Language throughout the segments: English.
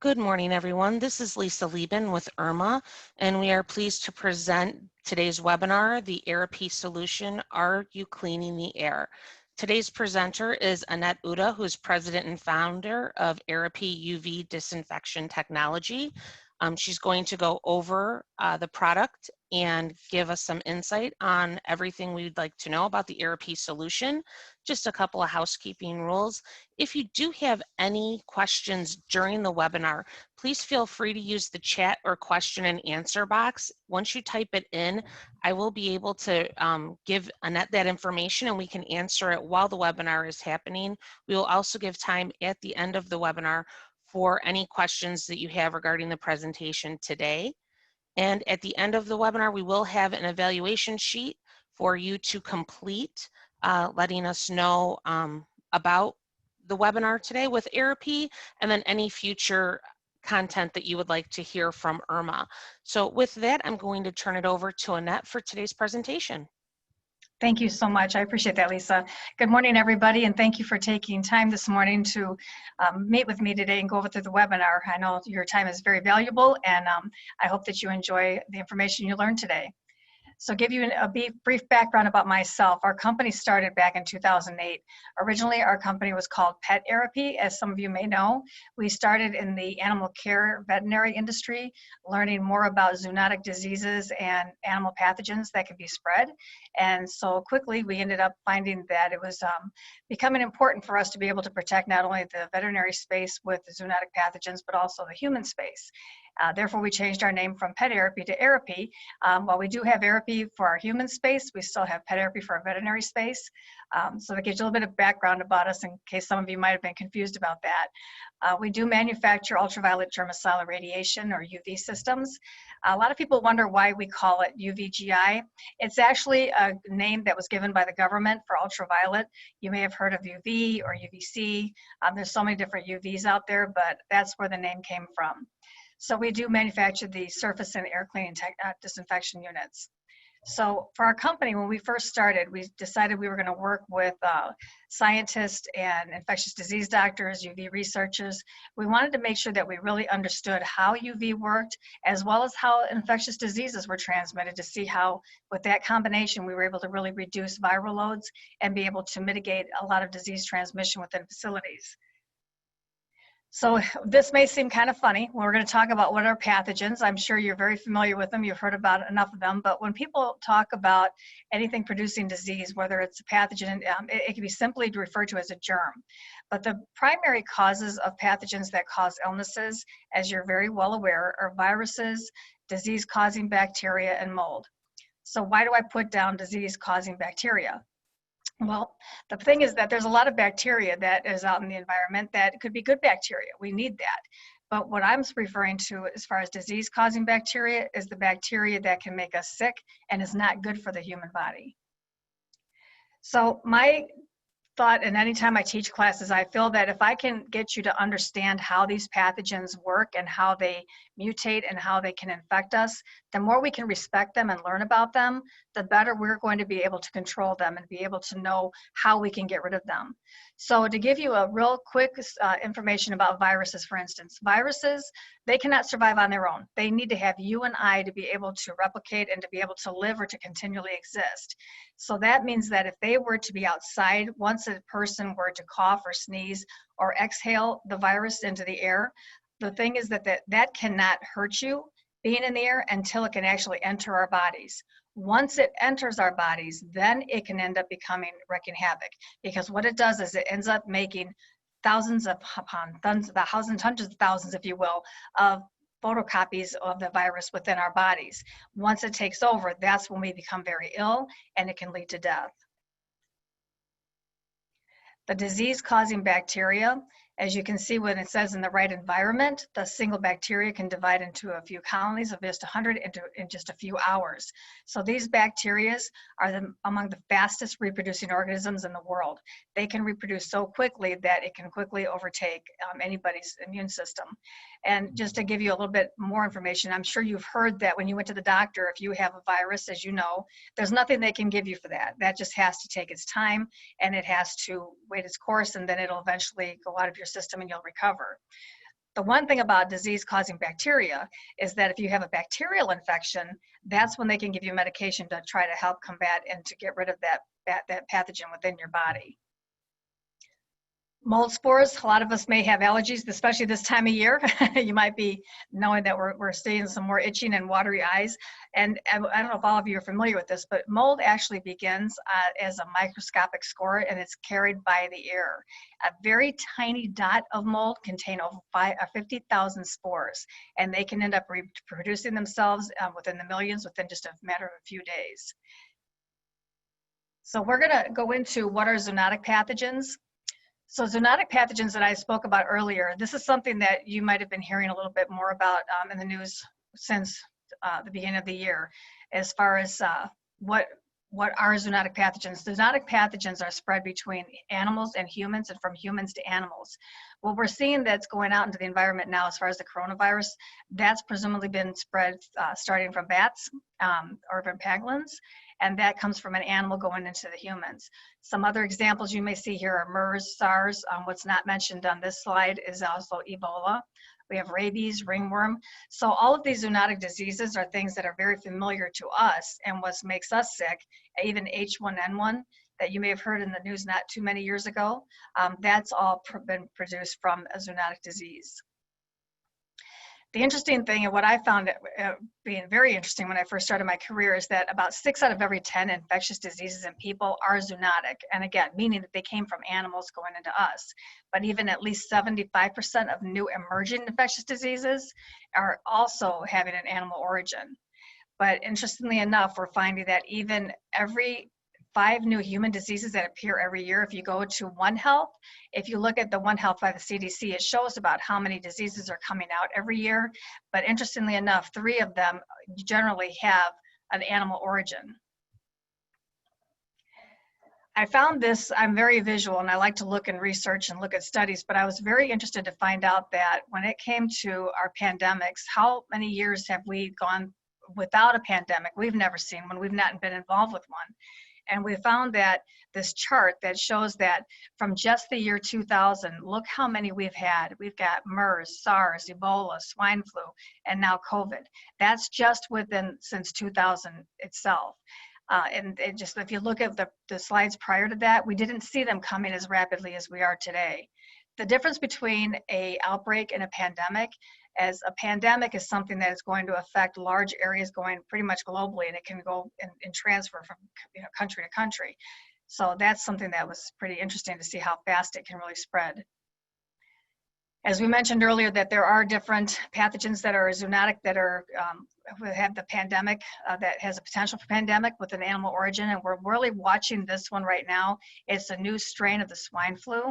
Good morning, everyone. This is Lisa Lieben with IRMA, and we are pleased to present today's webinar, the Aerapy Solution, Are You Cleaning the Air? Today's presenter is Annette Uda, who is president and founder of Aerapy UV Disinfection Technology. She's going to go over the product and give us some insight on everything we'd like to know about the Aerapy solution. Just a couple of housekeeping rules. If you do have any questions during the webinar, please feel free to use the chat or question and answer box. Once you type it in, I will be able to give Annette that information and we can answer it while the webinar is happening. We will also give time at the end of the webinar for any questions that you have regarding the presentation today. And at the end of the webinar, we will have an evaluation sheet for you to complete, letting us know about the webinar today with Aerapy, and then any future content that you would like to hear from IRMA. So with that, I'm going to turn it over to Annette for today's presentation. Thank you so much. I appreciate that, Lisa. Good morning, everybody, and thank you for taking time this morning to meet with me today and go over through the webinar. I know your time is very valuable, and I hope that you enjoy the information you learned today. So give you a brief background about myself. Our company started back in 2008. Originally, our company was called Pet Aerapy, as some of you may know. We started in the animal care veterinary industry, learning more about zoonotic diseases and animal pathogens that can be spread. And so quickly, we ended up finding that it was becoming important for us to be able to protect not only the veterinary space with the zoonotic pathogens, but also the human space. Therefore, we changed our name from Pet Aerapy to Aerapy. While we do have Aerapy for our human space, we still have Pet Aerapy for our veterinary space. So that gives you a little bit of background about us in case some of you might have been confused about that. We do manufacture ultraviolet germicidal radiation or UV systems. A lot of people wonder why we call it UVGI. It's actually a name that was given by the government for ultraviolet. You may have heard of UV or UVC. There's so many different UVs out there, but that's where the name came from. So we do manufacture the surface and air cleaning disinfection units. So for our company, when we first started, we decided we were going to work with scientists and infectious disease doctors, UV researchers. We wanted to make sure that we really understood how UV worked, as well as how infectious diseases were transmitted, to see how, with that combination, we were able to really reduce viral loads and be able to mitigate a lot of disease transmission within facilities. So this may seem kind of funny. We're going to talk about what are pathogens. I'm sure you're very familiar with them. You've heard about enough of them. But when people talk about anything producing disease, whether it's a pathogen, it can be simply referred to as a germ. But the primary causes of pathogens that cause illnesses, as you're very well aware, are viruses, disease-causing bacteria, and mold. So why do I put down disease-causing bacteria? Well, the thing is that there's a lot of bacteria that is out in the environment that could be good bacteria. We need that. But what I'm referring to as far as disease-causing bacteria is the bacteria that can make us sick and is not good for the human body. So my thought, and anytime I teach classes, I feel that if I can get you to understand how these pathogens work and how they mutate and how they can infect us, the more we can respect them and learn about them, the better we're going to be able to control them and be able to know how we can get rid of them. So to give you a real quick information about viruses, for instance, viruses, they cannot survive on their own. They need to have you and I to be able to replicate and to be able to live or to continually exist. So that means that if they were to be outside, once a person were to cough or sneeze or exhale the virus into the air, the thing is that cannot hurt you being in the air until it can actually enter our bodies. Once it enters our bodies, then it can end up wreaking havoc, because what it does is it ends up making thousands upon thousands, hundreds of thousands, if you will, of photocopies of the virus within our bodies. Once it takes over, that's when we become very ill and it can lead to death. The disease-causing bacteria, as you can see when it says in the right environment, the single bacteria can divide into a few colonies of just 100 in just a few hours. So these bacteria are among the fastest reproducing organisms in the world. They can reproduce so quickly that it can quickly overtake anybody's immune system. And just to give you a little bit more information, I'm sure you've heard that when you went to the doctor, if you have a virus, as you know, there's nothing they can give you for that. That just has to take its time and it has to wait its course, and then it'll eventually go out of your system and you'll recover. The one thing about disease-causing bacteria is that if you have a bacterial infection, that's when they can give you medication to try to help combat and to get rid of that pathogen within your body. Mold spores, a lot of us may have allergies, especially this time of year. You might be knowing that we're seeing some more itching and watery eyes. And I don't know if all of you are familiar with this, but mold actually begins as a microscopic spore, and it's carried by the air. A very tiny dot of mold contain over 50,000 spores, and they can end up reproducing themselves within the millions within just a matter of a few days. So we're gonna go into what are zoonotic pathogens. So zoonotic pathogens that I spoke about earlier, this is something that you might have been hearing a little bit more about in the news since the beginning of the year, as far as what are zoonotic pathogens. Zoonotic pathogens are spread between animals and humans and from humans to animals. What we're seeing that's going out into the environment now as far as the coronavirus, that's presumably been spread starting from bats or from pangolins, and that comes from an animal going into the humans. Some other examples you may see here are MERS, SARS. What's not mentioned on this slide is also Ebola. We have rabies, ringworm. So all of these zoonotic diseases are things that are very familiar to us, and what makes us sick, even H1N1 that you may have heard in the news not too many years ago, that's all been produced from a zoonotic disease. The interesting thing, and what I found being very interesting when I first started my career, is that about 6 out of every 10 infectious diseases in people are zoonotic. And again, meaning that they came from animals going into us. But even at least 75% of new emerging infectious diseases are also having an animal origin. But interestingly enough, we're finding that even every 5 new human diseases that appear every year, if you go to One Health, if you look at the One Health by the CDC, it shows about how many diseases are coming out every year. But interestingly enough, 3 of them generally have an animal origin. I found this, I'm very visual and I like to look and research and look at studies, but I was very interested to find out that when it came to our pandemics, how many years have we gone without a pandemic? We've never seen one, we've not been involved with one. And we found that this chart that shows that from just the year 2000, look how many we've had. We've got MERS, SARS, Ebola, swine flu, and now COVID. That's just since 2000 itself. And it just, if you look at the slides prior to that, we didn't see them coming as rapidly as we are today. The difference between an outbreak and a pandemic, as a pandemic is something that is going to affect large areas going pretty much globally, and it can go and transfer from country to country. So that's something that was pretty interesting to see how fast it can really spread. As we mentioned earlier, that there are different pathogens that are zoonotic that are have the pandemic that has a potential for pandemic with an animal origin, and we're really watching this one right now. It's a new strain of the swine flu.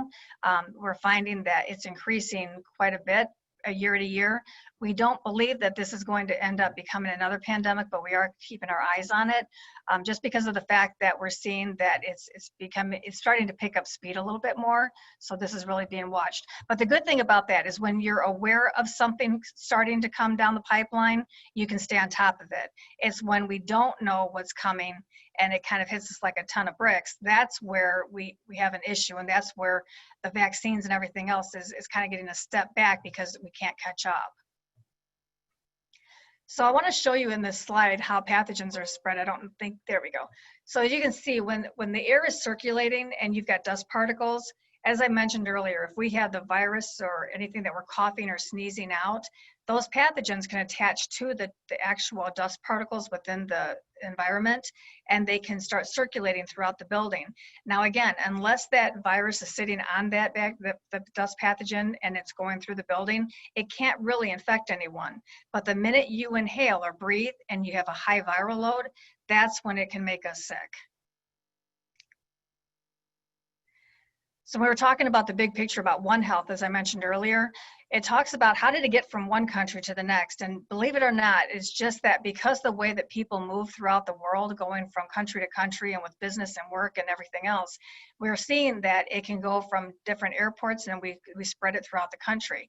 We're finding that it's increasing quite a bit year to year. We don't believe that this is going to end up becoming another pandemic, but we are keeping our eyes on it, just because of the fact that we're seeing that it's starting to pick up speed a little bit more. So this is really being watched. But the good thing about that is when you're aware of something starting to come down the pipeline, you can stay on top of it. It's when we don't know what's coming and it kind of hits us like a ton of bricks, that's where we have an issue, and that's where the vaccines and everything else is kind of getting a step back because we can't catch up. So I want to show you in this slide how pathogens are spread. I don't think, there we go. So as you can see, when the air is circulating and you've got dust particles, as I mentioned earlier, if we have the virus or anything that we're coughing or sneezing out, those pathogens can attach to the actual dust particles within the environment, and they can start circulating throughout the building. Now again, unless that virus is sitting on the dust pathogen and it's going through the building, it can't really infect anyone. But the minute you inhale or breathe and you have a high viral load, that's when it can make us sick. So we were talking about the big picture about One Health, as I mentioned earlier. It talks about how did it get from one country to the next. And believe it or not, it's just that because the way that people move throughout the world, going from country to country and with business and work and everything else, we're seeing that it can go from different airports and we spread it throughout the country.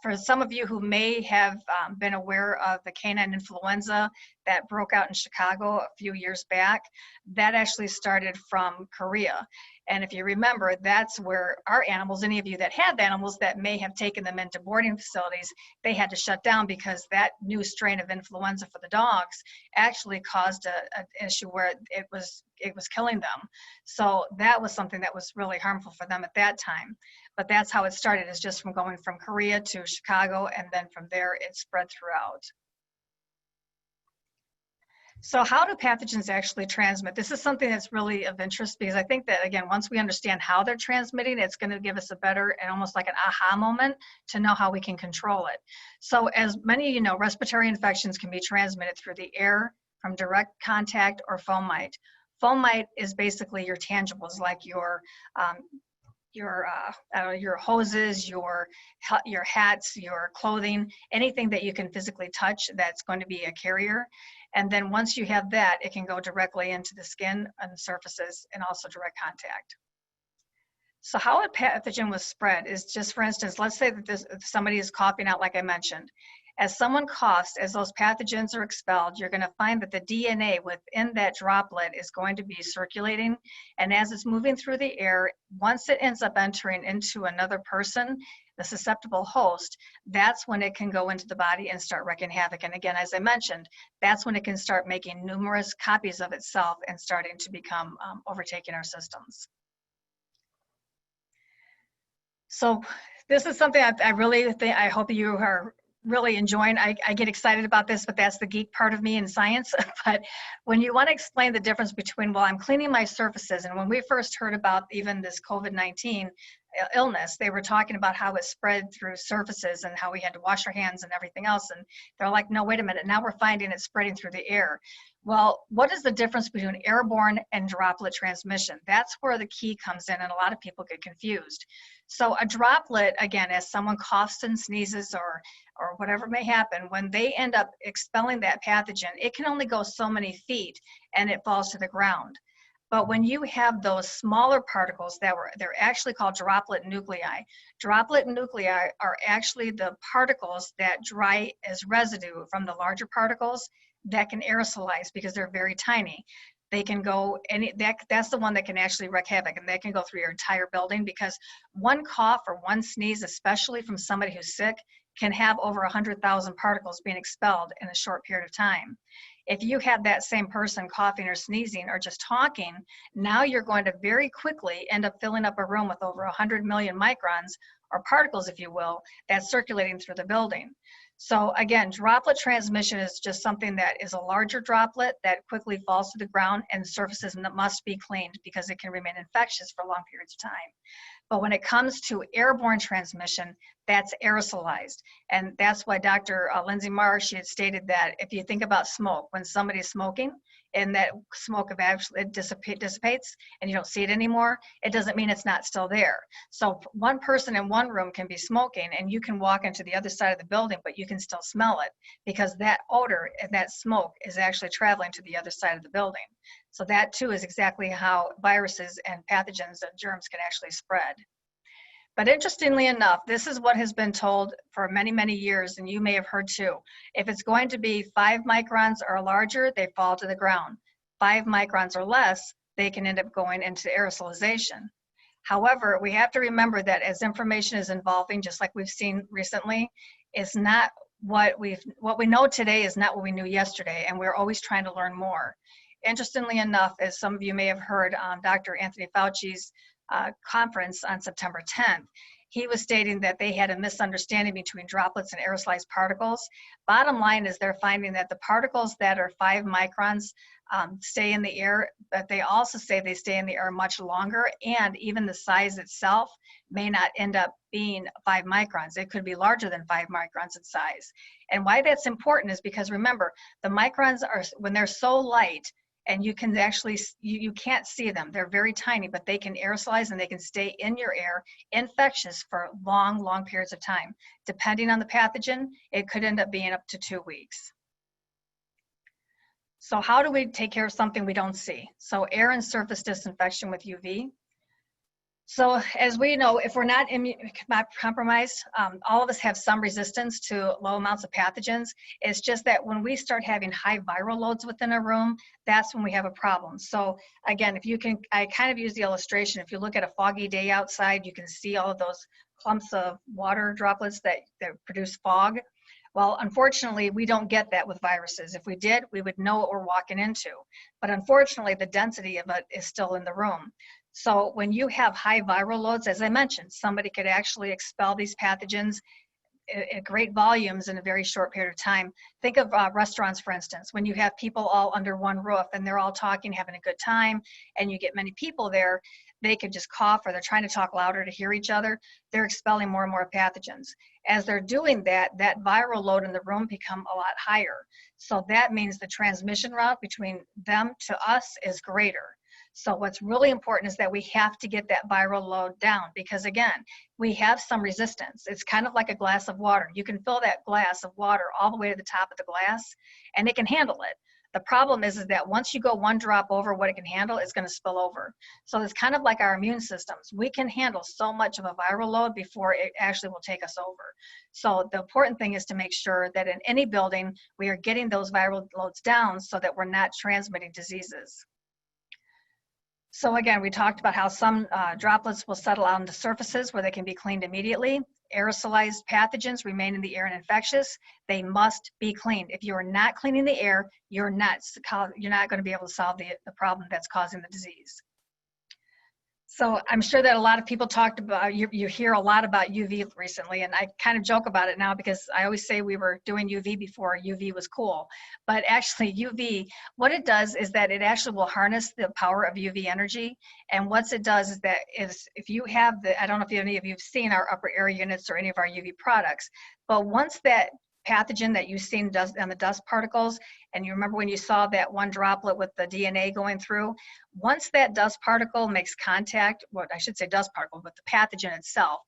For some of you who may have been aware of the canine influenza that broke out in Chicago a few years back, that actually started from Korea. And if you remember, that's where our animals, any of you that have animals that may have taken them into boarding facilities, they had to shut down because that new strain of influenza for the dogs actually caused an issue where it was killing them. So that was something that was really harmful for them at that time. But that's how it started, is just from going from Korea to Chicago, and then from there it spread throughout. So how do pathogens actually transmit? This is something that's really of interest, because I think that, again, once we understand how they're transmitting, it's going to give us a better and almost like an aha moment to know how we can control it. So as many of you know, respiratory infections can be transmitted through the air, from direct contact, or fomite. Fomite is basically your tangibles, like your hoses, your hats, your clothing, anything that you can physically touch that's going to be a carrier. And then once you have that, it can go directly into the skin and surfaces, and also direct contact. So how a pathogen was spread is just, for instance, let's say that somebody is coughing out, like I mentioned. As someone coughs, as those pathogens are expelled, you're going to find that the DNA within that droplet is going to be circulating. And as it's moving through the air, once it ends up entering into another person, the susceptible host, that's when it can go into the body and start wreaking havoc. And again, as I mentioned, that's when it can start making numerous copies of itself and starting to become overtaking our systems. So this is something I really think, I hope you are really enjoying. I get excited about this, but that's the geek part of me in science. But when you want to explain the difference between, well, I'm cleaning my surfaces, and when we first heard about even this COVID-19 illness, they were talking about how it spread through surfaces and how we had to wash our hands and everything else. And they're like, no, wait a minute, now we're finding it spreading through the air. Well, what is the difference between airborne and droplet transmission? That's where the key comes in, and a lot of people get confused. So a droplet, again, as someone coughs and sneezes or whatever may happen, when they end up expelling that pathogen, it can only go so many feet and it falls to the ground. But when you have those smaller particles they're actually called droplet nuclei. Droplet nuclei are actually the particles that dry as residue from the larger particles that can aerosolize because they're very tiny. They can go, that's the one that can actually wreak havoc, and they can go through your entire building, because one cough or one sneeze, especially from somebody who's sick, can have over 100,000 particles being expelled in a short period of time. If you have that same person coughing or sneezing or just talking, now you're going to very quickly end up filling up a room with over 100 million microns, or particles, if you will, that's circulating through the building. So again, droplet transmission is just something that is a larger droplet that quickly falls to the ground, and surfaces that must be cleaned because it can remain infectious for long periods of time. But when it comes to airborne transmission, that's aerosolized. And that's why Dr. Lindsay Marsh, she had stated that if you think about smoke, when somebody's smoking and that smoke eventually dissipates and you don't see it anymore, it doesn't mean it's not still there. So one person in one room can be smoking and you can walk into the other side of the building, but you can still smell it because that odor and that smoke is actually traveling to the other side of the building. So that too is exactly how viruses and pathogens and germs can actually spread. But interestingly enough, this is what has been told for many, many years, and you may have heard too. If it's going to be 5 microns or larger, they fall to the ground. 5 microns or less, they can end up going into aerosolization. However, we have to remember that as information is evolving, just like we've seen recently, it's not what we know today is not what we knew yesterday, and we're always trying to learn more. Interestingly enough, as some of you may have heard, Dr. Anthony Fauci's conference on September 10th, he was stating that they had a misunderstanding between droplets and aerosolized particles. Bottom line is they're finding that the particles that are 5 microns stay in the air, but they also say they stay in the air much longer, and even the size itself may not end up being 5 microns. It could be larger than 5 microns in size. And why that's important is because, remember, the microns are, when they're so light, and you can actually, you can't see them. They're very tiny, but they can aerosolize and they can stay in your air, infectious for long, long periods of time. Depending on the pathogen, it could end up being up to 2 weeks. So how do we take care of something we don't see? So air and surface disinfection with UV. So as we know, if we're not compromised, all of us have some resistance to low amounts of pathogens. It's just that when we start having high viral loads within a room, that's when we have a problem. So again, if you can, I kind of use the illustration. If you look at a foggy day outside, you can see all of those clumps of water droplets that produce fog. Well, unfortunately, we don't get that with viruses. If we did, we would know what we're walking into. But unfortunately, the density of it is still in the room. So when you have high viral loads, as I mentioned, somebody could actually expel these pathogens at great volumes in a very short period of time. Think of restaurants, for instance, when you have people all under one roof and they're all talking, having a good time, and you get many people there, they could just cough or they're trying to talk louder to hear each other. They're expelling more and more pathogens. As they're doing that, that viral load in the room become a lot higher. So that means the transmission route between them to us is greater. So what's really important is that we have to get that viral load down, because again, we have some resistance. It's kind of like a glass of water. You can fill that glass of water all the way to the top of the glass and it can handle it. The problem is that once you go one drop over what it can handle, it's going to spill over. So it's kind of like our immune systems. We can handle so much of a viral load before it actually will take us over. So the important thing is to make sure that in any building, we are getting those viral loads down so that we're not transmitting diseases. So again, we talked about how some droplets will settle onto surfaces where they can be cleaned immediately. Aerosolized pathogens remain in the air and infectious. They must be cleaned. If you are not cleaning the air, you're not going to be able to solve the problem that's causing the disease. So I'm sure that a lot of people talked about, you hear a lot about UV recently, and I kind of joke about it now because I always say we were doing UV before UV was cool. But actually UV, what it does is that it actually will harness the power of UV energy. And what it does is that if you have I don't know if any of you have seen our upper air units or any of our UV products, but once that pathogen that you've seen on the dust particles, and you remember when you saw that one droplet with the DNA going through, once that dust particle makes contact, what I should say dust particle, but the pathogen itself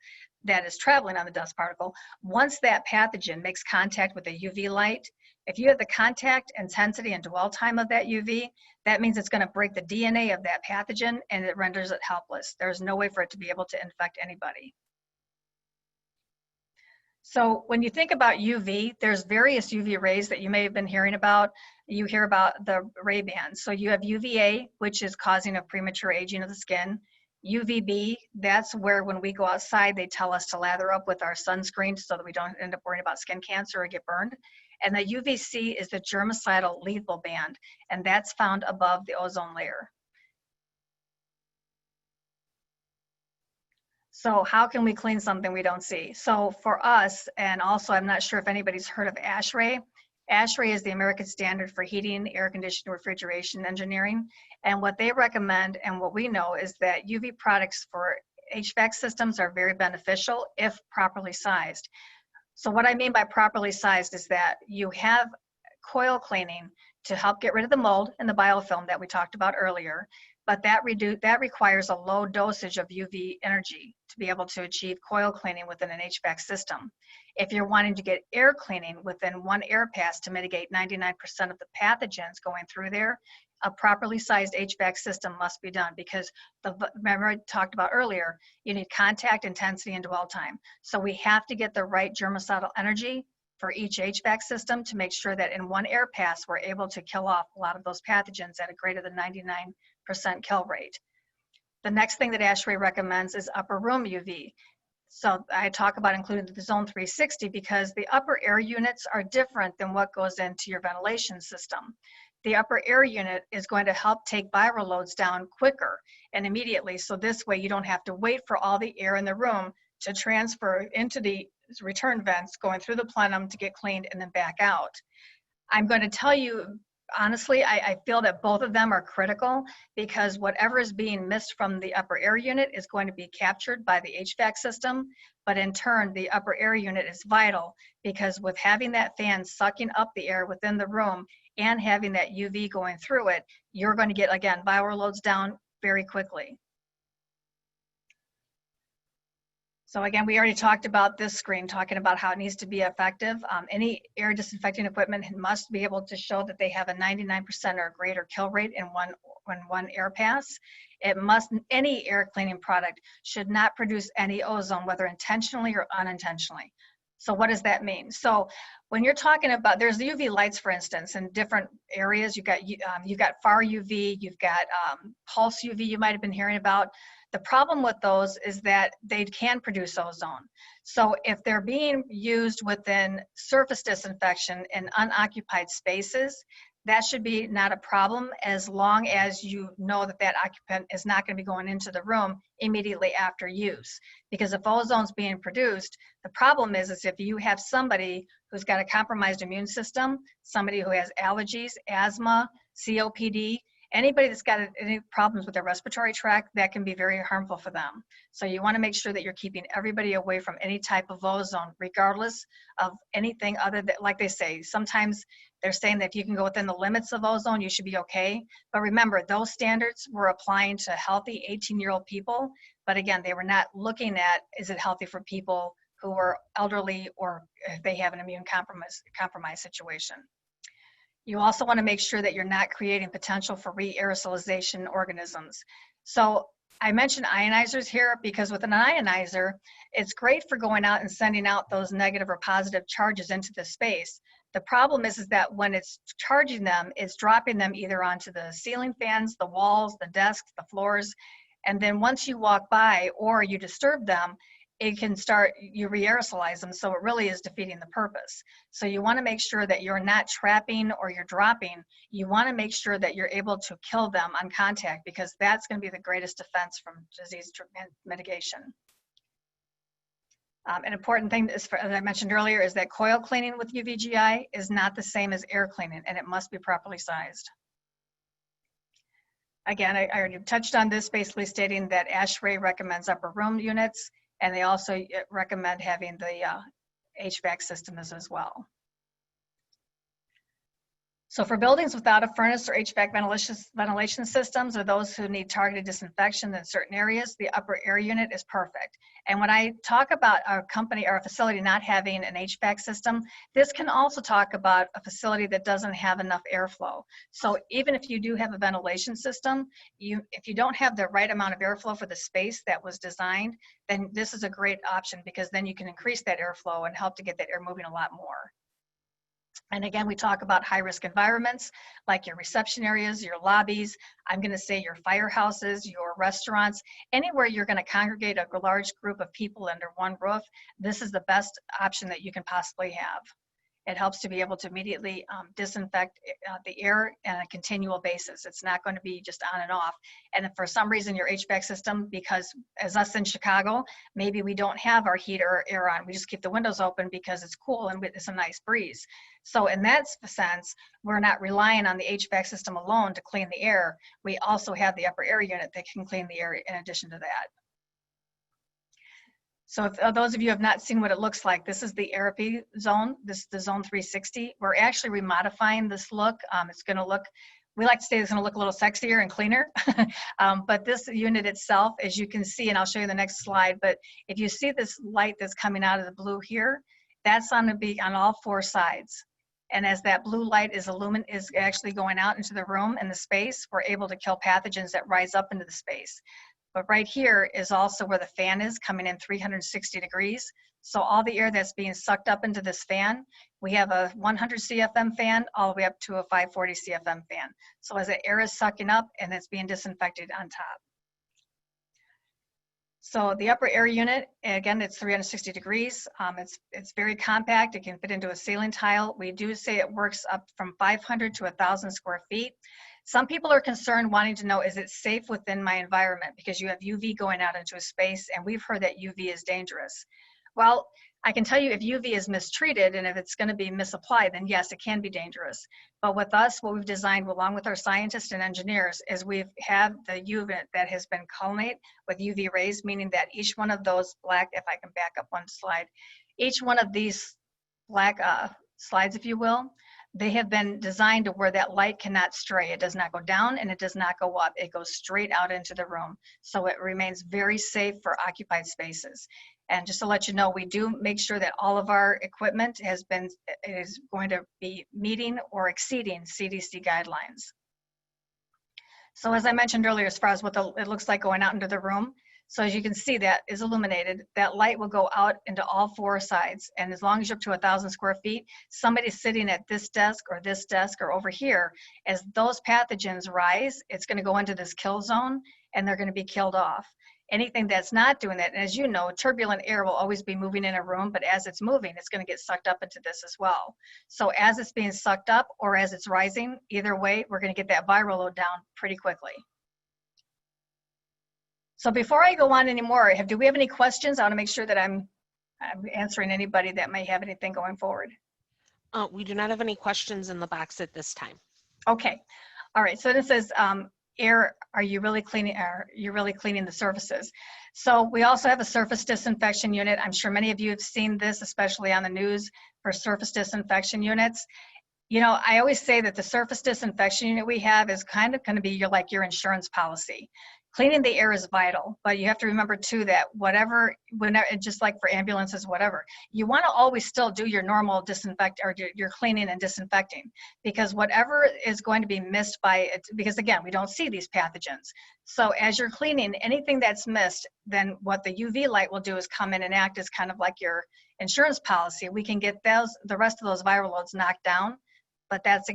that is traveling on the dust particle, once that pathogen makes contact with a UV light, if you have the contact intensity and dwell time of that UV, that means it's going to break the DNA of that pathogen and it renders it helpless. There's no way for it to be able to infect anybody. So when you think about UV, there's various UV rays that you may have been hearing about. You hear about the ray bands. So you have UVA, which is causing a premature aging of the skin. UVB, that's where when we go outside, they tell us to lather up with our sunscreen so that we don't end up worrying about skin cancer or get burned. And the UVC is the germicidal lethal band, and that's found above the ozone layer. So how can we clean something we don't see? So for us, and also I'm not sure if anybody's heard of ASHRAE. ASHRAE is the American Standard for Heating, Air Conditioning, Refrigeration Engineering. And what they recommend and what we know is that UV products for HVAC systems are very beneficial if properly sized. So what I mean by properly sized is that you have coil cleaning to help get rid of the mold and the biofilm that we talked about earlier, but that requires a low dosage of UV energy to be able to achieve coil cleaning within an HVAC system. If you're wanting to get air cleaning within one air pass to mitigate 99% of the pathogens going through there, a properly sized HVAC system must be done because remember I talked about earlier, you need contact, intensity, and dwell time. So we have to get the right germicidal energy for each HVAC system to make sure that in one air pass, we're able to kill off a lot of those pathogens at a greater than 99% kill rate. The next thing that ASHRAE recommends is upper room UV. So I talk about including the Zone 360 because the upper air units are different than what goes into your ventilation system. The upper air unit is going to help take viral loads down quicker and immediately. So this way you don't have to wait for all the air in the room to transfer into the return vents going through the plenum to get cleaned and then back out. I'm going to tell you, honestly, I feel that both of them are critical because whatever is being missed from the upper air unit is going to be captured by the HVAC system. But in turn, the upper air unit is vital because with having that fan sucking up the air within the room and having that UV going through it, you're going to get, again, viral loads down very quickly. So again, we already talked about this screen, talking about how it needs to be effective. Any air disinfecting equipment must be able to show that they have a 99% or greater kill rate in one air pass. It must, any air cleaning product should not produce any ozone, whether intentionally or unintentionally. So what does that mean? So when you're talking about, there's UV lights, for instance, in different areas. You've got far UV, you've got pulse UV you might have been hearing about. The problem with those is that they can produce ozone. So if they're being used within surface disinfection in unoccupied spaces, that should be not a problem, as long as you know that that occupant is not going to be going into the room immediately after use. Because if ozone's being produced, the problem is if you have somebody who's got a compromised immune system, somebody who has allergies, asthma, COPD, anybody that's got any problems with their respiratory tract, that can be very harmful for them. So you want to make sure that you're keeping everybody away from any type of ozone, regardless of anything other than, like they say, sometimes they're saying that if you can go within the limits of ozone, you should be okay. But remember, those standards were applying to healthy 18-year-old people. But again, they were not looking at, is it healthy for people who are elderly or if they have an immune compromise situation. You also want to make sure that you're not creating potential for re-aerosolization organisms. So I mentioned ionizers here because with an ionizer, it's great for going out and sending out those negative or positive charges into the space. The problem is that when it's charging them, it's dropping them either onto the ceiling fans, the walls, the desks, the floors, and then once you walk by or you disturb them, it can start, you re-aerosolize them, so it really is defeating the purpose. So you want to make sure that you're not trapping or you're dropping. You want to make sure that you're able to kill them on contact, because that's going to be the greatest defense from disease mitigation. An important thing is, as I mentioned earlier, is that coil cleaning with UVGI is not the same as air cleaning, and it must be properly sized. Again, I already touched on this, basically stating that ASHRAE recommends upper room units, and they also recommend having the HVAC systems as well. So for buildings without a furnace or HVAC ventilation systems, or those who need targeted disinfection in certain areas, the upper air unit is perfect. And when I talk about our company or a facility not having an HVAC system, this can also talk about a facility that doesn't have enough airflow. So even if you do have a ventilation system, if you don't have the right amount of airflow for the space that was designed, then this is a great option, because then you can increase that airflow and help to get that air moving a lot more. And again, we talk about high-risk environments like your reception areas, your lobbies, I'm going to say your firehouses, your restaurants, anywhere you're going to congregate a large group of people under one roof. This is the best option that you can possibly have. It helps to be able to immediately disinfect the air on a continual basis. It's not going to be just on and off. And if for some reason your HVAC system, because as us in Chicago, maybe we don't have our heat or air on, we just keep the windows open because it's cool and it's a nice breeze. So in that sense, we're not relying on the HVAC system alone to clean the air. We also have the upper air unit that can clean the air in addition to that. So if those of you have not seen what it looks like, this is the Aerapy zone. This is the zone 360. We're actually remodifying this look. It's going to look, we like to say it's going to look a little sexier and cleaner. But this unit itself, as you can see, and I'll show you the next slide, but if you see this light that's coming out of the blue here, that's going to be on all four sides. And as that blue light is actually going out into the room and the space, we're able to kill pathogens that rise up into the space. But right here is also where the fan is coming in 360 degrees. So all the air that's being sucked up into this fan, we have a 100 CFM fan all the way up to a 540 CFM fan. So as the air is sucking up and it's being disinfected on top. So the upper air unit, again, it's 360 degrees. It's very compact. It can fit into a ceiling tile. We do say it works up from 500 to 1,000 square feet. Some people are concerned, wanting to know, is it safe within my environment? Because you have UV going out into a space, and we've heard that UV is dangerous. Well, I can tell you, if UV is mistreated and if it's going to be misapplied, then yes, it can be dangerous. But with us, what we've designed along with our scientists and engineers is we have the unit that has been collimate with UV rays, meaning that each one of those black, if I can back up one slide, each one of these black slides, if you will, they have been designed to where that light cannot stray. It does not go down and it does not go up. It goes straight out into the room. So it remains very safe for occupied spaces. And just to let you know, we do make sure that all of our equipment is going to be meeting or exceeding CDC guidelines. So as I mentioned earlier, as far as what it looks like going out into the room, so as you can see, that is illuminated. That light will go out into all four sides. And as long as you're up to 1,000 square feet, somebody sitting at this desk or over here, as those pathogens rise, it's going to go into this kill zone and they're going to be killed off. Anything that's not doing that, and as you know, turbulent air will always be moving in a room, but as it's moving, it's going to get sucked up into this as well. So as it's being sucked up or as it's rising, either way, we're going to get that viral load down pretty quickly. So before I go on anymore, do we have any questions? I want to make sure that I'm answering anybody that may have anything going forward. We do not have any questions in the box at this time. Okay. All right. So this says, air, are you really cleaning the surfaces? So we also have a surface disinfection unit. I'm sure many of you have seen this, especially on the news, for surface disinfection units. You know, I always say that the surface disinfection unit we have is kind of going to be like your insurance policy. Cleaning the air is vital, but you have to remember too that whenever, just like for ambulances, whatever, you want to always still do your normal disinfect or your cleaning and disinfecting, because whatever is going to be missed by it, because again, we don't see these pathogens. So as you're cleaning, anything that's missed, then what the UV light will do is come in and act as kind of like your insurance policy. We can get the rest of those viral loads knocked down. But that's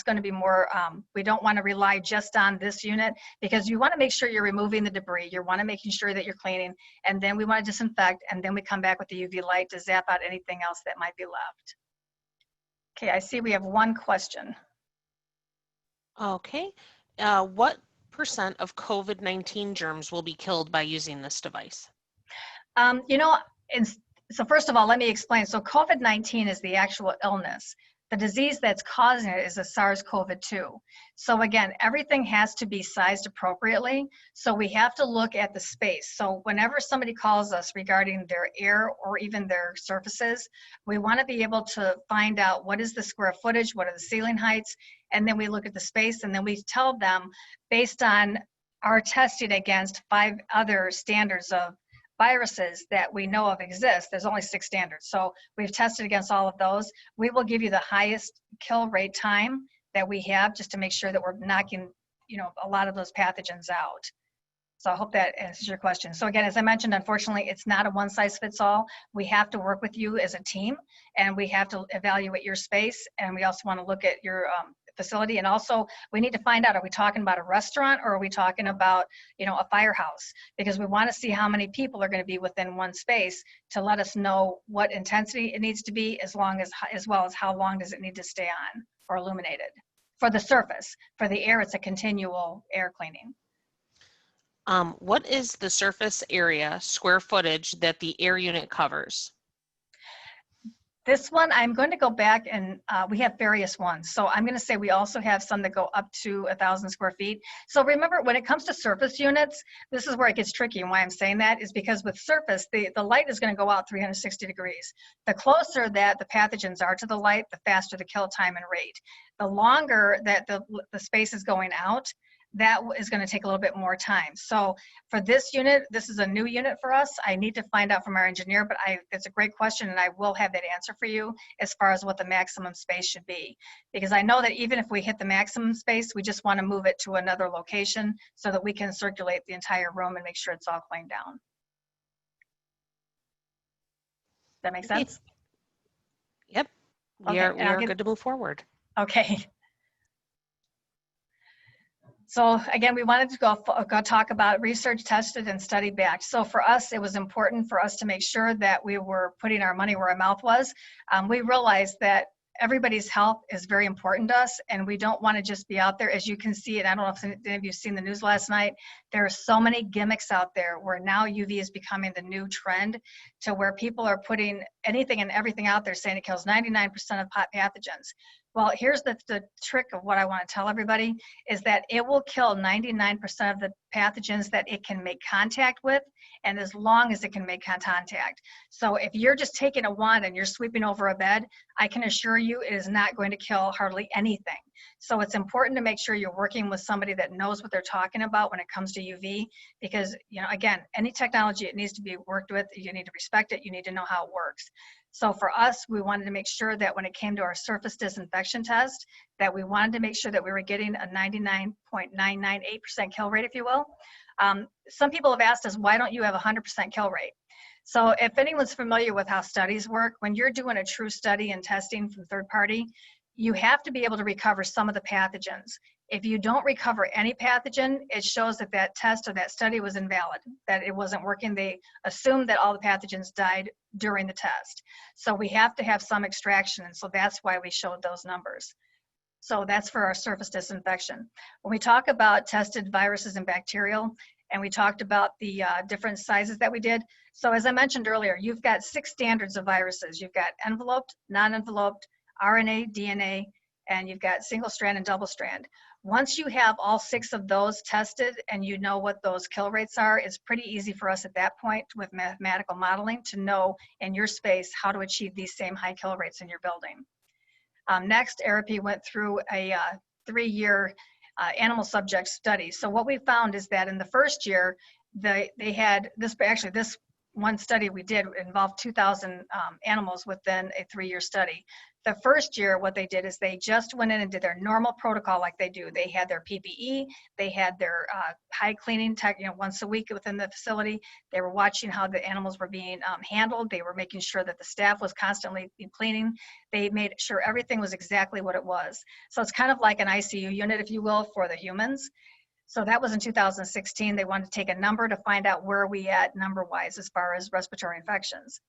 going to be more, we don't want to rely just on this unit, because you want to make sure you're removing the debris. You want to making sure that you're cleaning, and then we want to disinfect, and then we come back with the UV light to zap out anything else that might be left. Okay, I see we have one question. Okay. What % of COVID-19 germs will be killed by using this device? You know, so first of all, let me explain. So COVID-19 is the actual illness. The disease that's causing it is a SARS-CoV-2. So again, everything has to be sized appropriately. So we have to look at the space. So whenever somebody calls us regarding their air or even their surfaces, we want to be able to find out what is the square footage, what are the ceiling heights, and then we look at the space, and then we tell them based on our testing against 5 other standards of viruses that we know of exist. There's only 6 standards. So we've tested against all of those. We will give you the highest kill rate time that we have, just to make sure that we're knocking, you know, a lot of those pathogens out. So I hope that answers your question. So again, as I mentioned, unfortunately, it's not a one size fits all. We have to work with you as a team, and we have to evaluate your space. And we also want to look at your facility. And also we need to find out, are we talking about a restaurant or are we talking about, you know, a firehouse? Because we want to see how many people are going to be within one space to let us know what intensity it needs to be, as well as how long does it need to stay on or illuminated. For the surface, for the air, it's a continual air cleaning. What is the surface area, square footage, that the air unit covers? This one, I'm going to go back and we have various ones. So I'm going to say we also have some that go up to 1,000 square feet. So remember, when it comes to surface units, this is where it gets tricky. And why I'm saying that is because with surface, the light is going to go out 360 degrees. The closer that the pathogens are to the light, the faster the kill time and rate. The longer that the space is going out, that is going to take a little bit more time. So for this unit, this is a new unit for us. I need to find out from our engineer, but it's a great question, and I will have that answer for you as far as what the maximum space should be. Because I know that even if we hit the maximum space, we just want to move it to another location so that we can circulate the entire room and make sure it's all cleaned down. Does that make sense? Yep. We are good to move forward. Okay. So again, we wanted to go talk about research tested and study backed. So for us, it was important for us to make sure that we were putting our money where our mouth was. We realized that everybody's health is very important to us, and we don't want to just be out there. As you can see, and I don't know if any of you have seen the news last night, there are so many gimmicks out there where now UV is becoming the new trend, to where people are putting anything and everything out there saying it kills 99% of pathogens. Well, here's the trick of what I want to tell everybody is that it will kill 99% of the pathogens that it can make contact with, and as long as it can make contact. So if you're just taking a wand and you're sweeping over a bed, I can assure you it is not going to kill hardly anything. So it's important to make sure you're working with somebody that knows what they're talking about when it comes to UV, because, again, any technology, it needs to be worked with. You need to respect it. You need to know how it works. So for us, we wanted to make sure that when it came to our surface disinfection test, that we wanted to make sure that we were getting a 99.998% kill rate, if you will. Some people have asked us, why don't you have a 100% kill rate? So if anyone's familiar with how studies work, when you're doing a true study and testing from third party, you have to be able to recover some of the pathogens. If you don't recover any pathogen, it shows that that test or that study was invalid, that it wasn't working. They assumed that all the pathogens died during the test. So we have to have some extraction, and so that's why we showed those numbers. So that's for our surface disinfection. When we talk about tested viruses and bacterial, and we talked about the different sizes that we did. So as I mentioned earlier, you've got 6 standards of viruses. You've got enveloped, non-enveloped, RNA, DNA, and you've got single strand and double strand. Once you have all 6 of those tested and you know what those kill rates are, it's pretty easy for us at that point with mathematical modeling to know in your space how to achieve these same high kill rates in your building. Next, Aerapy went through a 3-year animal subject study. So what we found is that in the first year, they had this one study we did involved 2,000 animals within a 3-year study. The first year, what they did is they just went in and did their normal protocol like they do. They had their PPE, they had their high cleaning tech, once a week within the facility. They were watching how the animals were being handled. They were making sure that the staff was constantly cleaning. They made sure everything was exactly what it was. So it's kind of like an ICU unit, if you will, for the humans. So that was in 2016. They wanted to take a number to find out where we at number-wise as far as respiratory infections.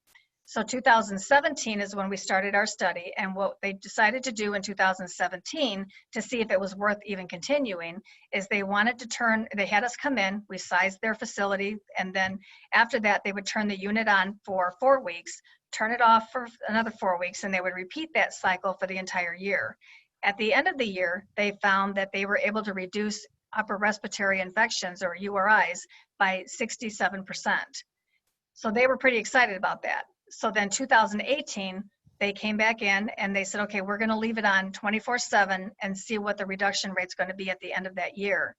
So 2017 is when we started our study, and what they decided to do in 2017 to see if it was worth even continuing is they had us come in, we sized their facility, and then after that they would turn the unit on for 4 weeks, turn it off for another 4 weeks, and they would repeat that cycle for the entire year. At the end of the year, they found that they were able to reduce upper respiratory infections, or URIs, by 67%. So they were pretty excited about that. So then 2018, they came back in and they said, okay, we're going to leave it on 24/7 and see what the reduction rate's going to be at the end of that year.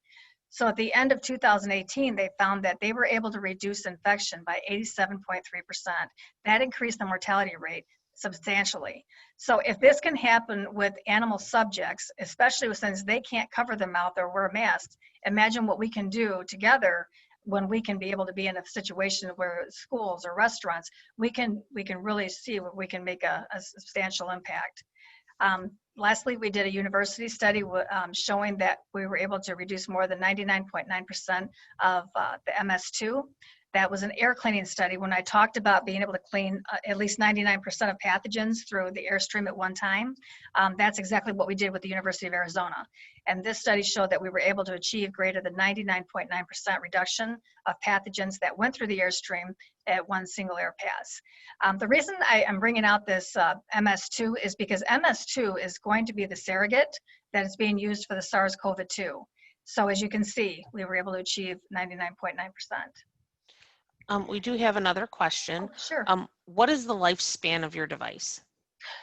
So at the end of 2018, they found that they were able to reduce infection by 87.3%. That increased the mortality rate substantially. So if this can happen with animal subjects, especially since they can't cover their mouth or wear masks, imagine what we can do together when we can be able to be in a situation where schools or restaurants, we can really see where we can make a substantial impact. Lastly, we did a university study showing that we were able to reduce more than 99.9% of the MS2. That was an air cleaning study. When I talked about being able to clean at least 99% of pathogens through the airstream at one time, that's exactly what we did with the University of Arizona. And this study showed that we were able to achieve greater than 99.9% reduction of pathogens that went through the airstream at one single air pass. The reason I am bringing out this MS2 is because MS2 is going to be the surrogate that is being used for the SARS-CoV-2. So as you can see, we were able to achieve 99.9%. We do have another question. Oh, sure. What is the lifespan of your device?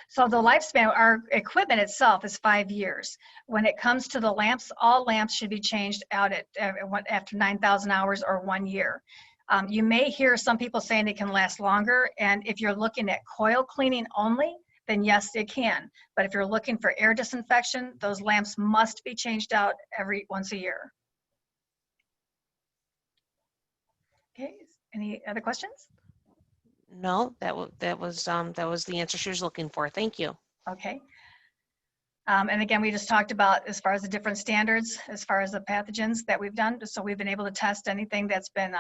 So the lifespan, our equipment itself is 5 years. When it comes to the lamps, all lamps should be changed out after 9,000 hours or 1 year. You may hear some people saying it can last longer, and if you're looking at coil cleaning only, then yes, it can. But if you're looking for air disinfection, those lamps must be changed out once a year. Okay, any other questions? No, that was the answer she was looking for. Thank you. Okay. And again, we just talked about as far as the different standards, as far as the pathogens that we've done. So we've been able to test anything that's been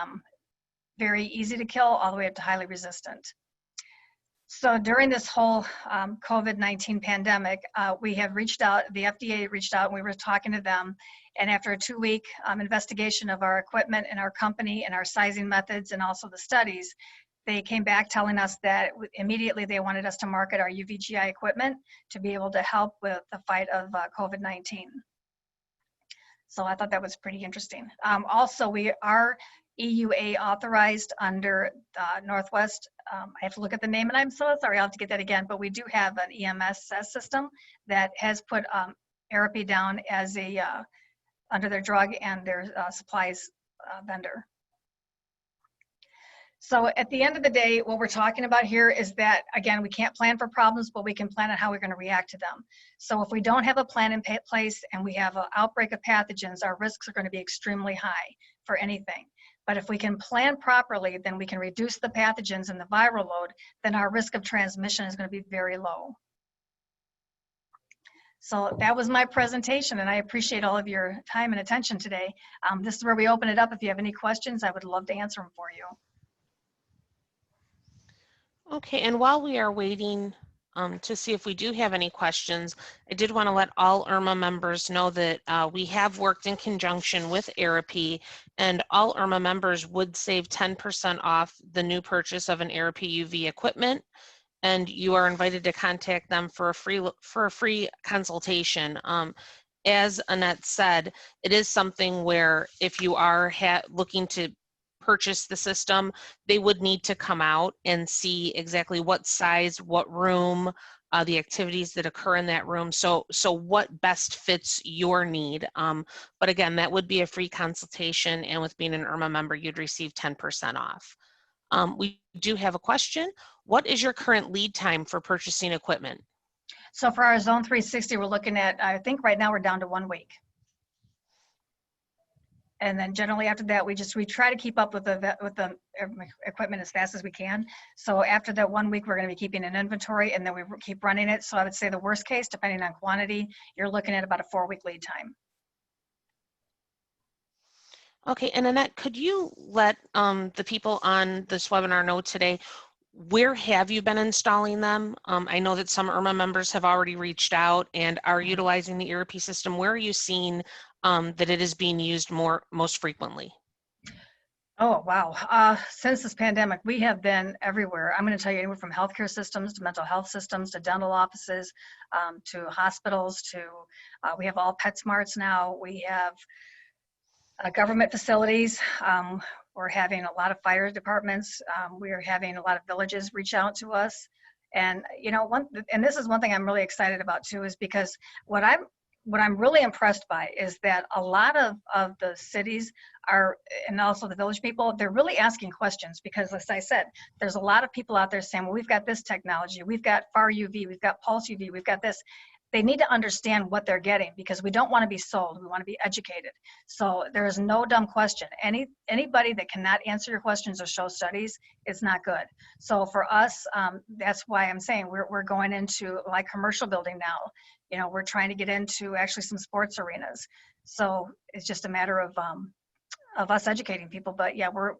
very easy to kill all the way up to highly resistant. So during this whole COVID-19 pandemic, we have reached out, the FDA reached out, and we were talking to them. And after a 2-week investigation of our equipment and our company and our sizing methods and also the studies, they came back telling us that immediately they wanted us to market our UVGI equipment to be able to help with the fight of COVID-19. So I thought that was pretty interesting. Also, we are EUA authorized under Northwest. I have to look at the name, and I'm so sorry, I'll have to get that again, but we do have an EMS system that has put Aerapy down as under their drug and their supplies vendor. So at the end of the day, what we're talking about here is that, again, we can't plan for problems, but we can plan on how we're going to react to them. So if we don't have a plan in place and we have an outbreak of pathogens, our risks are going to be extremely high for anything. But if we can plan properly, then we can reduce the pathogens and the viral load, then our risk of transmission is going to be very low. So that was my presentation, and I appreciate all of your time and attention today. This is where we open it up. If you have any questions, I would love to answer them for you. Okay, and while we are waiting to see if we do have any questions, I did want to let all IRMA members know that we have worked in conjunction with Aerapy, and all IRMA members would save 10% off the new purchase of an Aerapy UV equipment, and you are invited to contact them for a free consultation. As Annette said, it is something where if you are looking to purchase the system, they would need to come out and see exactly what size, what room, the activities that occur in that room. So what best fits your need. But again, that would be a free consultation, and with being an IRMA member, you'd receive 10% off. We do have a question. What is your current lead time for purchasing equipment? So for our Zone 360, we're looking at, I think right now we're down to 1 week. And then generally after that, we try to keep up with the equipment as fast as we can. So after that 1 week, we're going to be keeping an inventory, and then we keep running it. So I would say the worst case, depending on quantity, you're looking at about a 4-week lead time. Okay, and Annette, could you let the people on this webinar know today, where have you been installing them? I know that some IRMA members have already reached out and are utilizing the Aerapy system. Where are you seeing that it is being used most frequently? Oh, wow. Since this pandemic, we have been everywhere. I'm going to tell you, anywhere from healthcare systems to mental health systems to dental offices, to hospitals, to we have all PetSmarts now. We have government facilities. We're having a lot of fire departments. We are having a lot of villages reach out to us. And you know, and this is one thing I'm really excited about too, is because what I'm really impressed by is that a lot of the cities are, and also the village people, they're really asking questions, because as I said, there's a lot of people out there saying, well, we've got this technology, we've got far UV, we've got pulse UV, we've got this. They need to understand what they're getting, because we don't want to be sold, we want to be educated. So there is no dumb question. Anybody that cannot answer your questions or show studies, it's not good. So for us, that's why I'm saying we're going into like commercial building now. You know, we're trying to get into actually some sports arenas. So it's just a matter of us educating people. But yeah, we're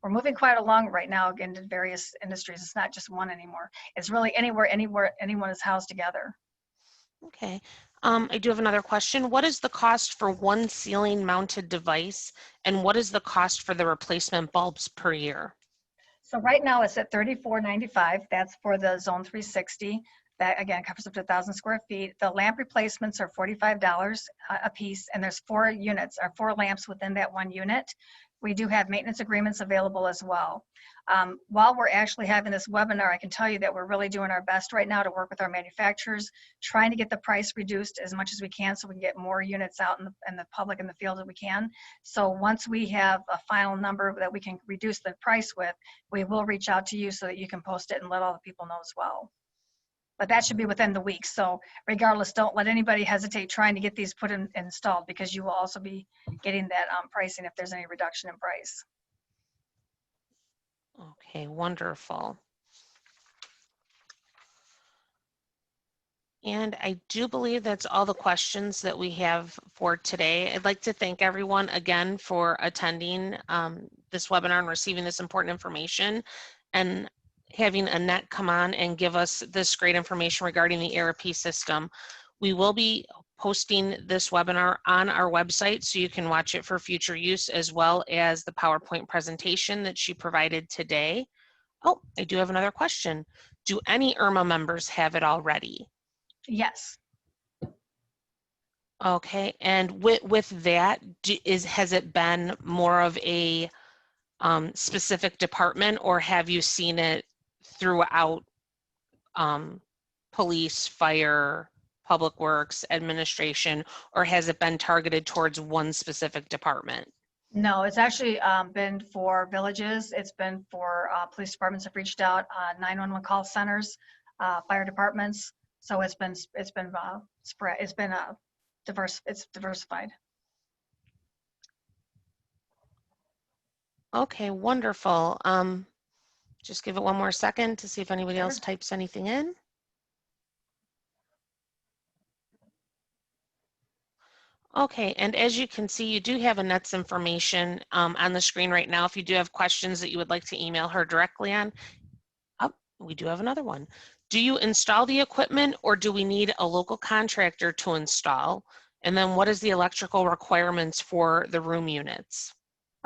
moving quite along right now into various industries. It's not just one anymore. It's really anywhere anyone is housed together. Okay. I do have another question. What is the cost for one ceiling mounted device, and what is the cost for the replacement bulbs per year? So right now it's at $34.95. That's for the Zone 360. That again covers up to 1,000 square feet. The lamp replacements are $45 a piece, and there's 4 units or 4 lamps within that 1 unit. We do have maintenance agreements available as well. While we're actually having this webinar, I can tell you that we're really doing our best right now to work with our manufacturers, trying to get the price reduced as much as we can, so we can get more units out in the public in the field that we can. So once we have a final number that we can reduce the price with, we will reach out to you so that you can post it and let all the people know as well. But that should be within the week. So regardless, don't let anybody hesitate trying to get these put in, installed, because you will also be getting that pricing if there's any reduction in price. Okay, wonderful. And I do believe that's all the questions that we have for today. I'd like to thank everyone again for attending this webinar and receiving this important information, and having Annette come on and give us this great information regarding the Aerapy system. We will be posting this webinar on our website so you can watch it for future use, as well as the PowerPoint presentation that she provided today. Oh, I do have another question. Do any IRMA members have it already? Yes. Okay, and with that, has it been more of a specific department, or have you seen it throughout police, fire, public works, administration, or has it been targeted towards one specific department? No, it's actually been for villages. It's been for police departments have reached out, 911 call centers, fire departments. So it's been spread. It's been diverse. It's diversified. Okay, wonderful. Just give it one more second to see if anybody Sure. else types anything in. Okay, and as you can see, you do have Annette's information on the screen right now. If you do have questions that you would like to email her directly on, oh, we do have another one. Do you install the equipment or do we need a local contractor to install? And then what is the electrical requirements for the room units?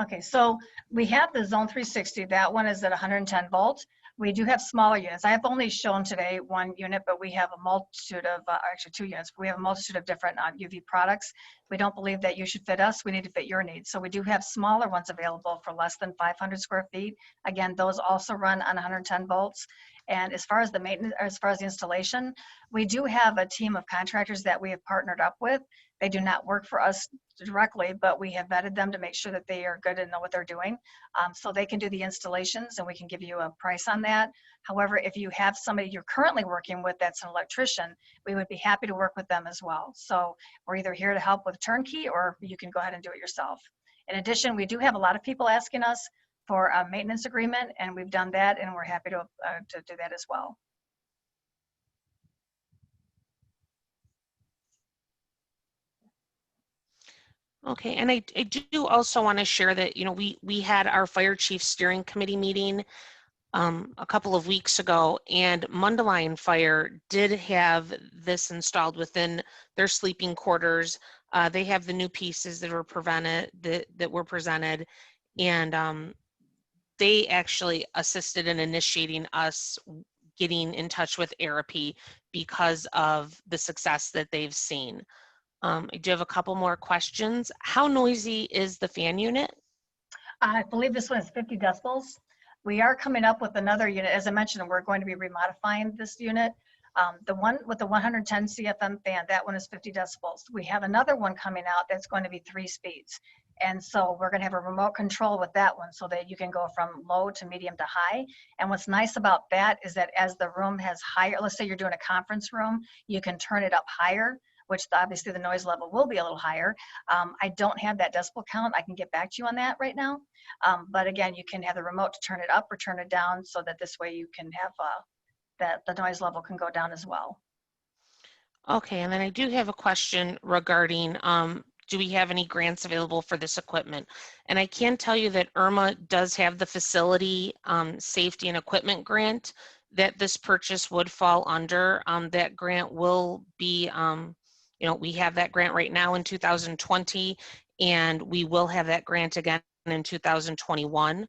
Okay, so we have the Zone 360. That one is at 110 volts. We do have smaller units. I have only shown today one unit, but we have a multitude of, actually 2 units. We have a multitude of different UV products. We don't believe that you should fit us. We need to fit your needs. So we do have smaller ones available for less than 500 square feet. Again, those also run on 110 volts. And as far as the maintenance, as far as the installation, we do have a team of contractors that we have partnered up with. They do not work for us directly, but we have vetted them to make sure that they are good and know what they're doing. So they can do the installations and we can give you a price on that. However, if you have somebody you're currently working with that's an electrician, we would be happy to work with them as well. So we're either here to help with turnkey or you can go ahead and do it yourself. In addition, we do have a lot of people asking us for a maintenance agreement, and we've done that, and we're happy to do that as well. Okay, and I do also want to share that, you know, we had our fire chief steering committee meeting a couple of weeks ago, and Mundelein Fire did have this installed within their sleeping quarters. They have the new pieces that were presented, and they actually assisted in initiating us getting in touch with Aerapy because of the success that they've seen. I do have a couple more questions. How noisy is the fan unit? I believe this one is 50 decibels. We are coming up with another unit. As I mentioned, we're going to be remodifying this unit. The one with the 110 CFM fan, that one is 50 decibels. We have another one coming out that's going to be 3 speeds. And so we're going to have a remote control with that one so that you can go from low to medium to high. And what's nice about that is that as the room has higher, let's say you're doing a conference room, you can turn it up higher, which obviously the noise level will be a little higher. I don't have that decibel count. I can get back to you on that right now. But again, you can have the remote to turn it up or turn it down so that this way you can have that the noise level can go down as well. Okay, and then I do have a question regarding do we have any grants available for this equipment? And I can tell you that IRMA does have the facility safety and equipment grant that this purchase would fall under. That grant will be, you know, we have that grant right now in 2020, and we will have that grant again in 2021.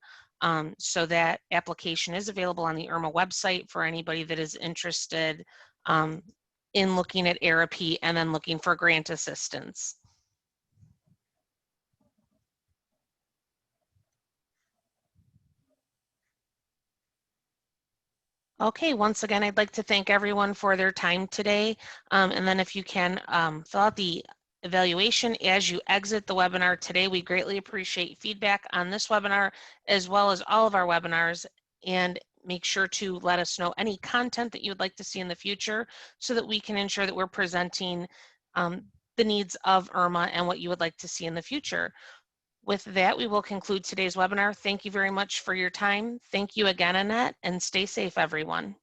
So that application is available on the IRMA website for anybody that is interested in looking at Aerapy and then looking for grant assistance. Okay, once again, I'd like to thank everyone for their time today. And then if you can fill out the evaluation as you exit the webinar today, we greatly appreciate feedback on this webinar as well as all of our webinars. And make sure to let us know any content that you would like to see in the future so that we can ensure that we're presenting the needs of IRMA and what you would like to see in the future. With that, we will conclude today's webinar. Thank you very much for your time. Thank you again, Annette, and stay safe, everyone.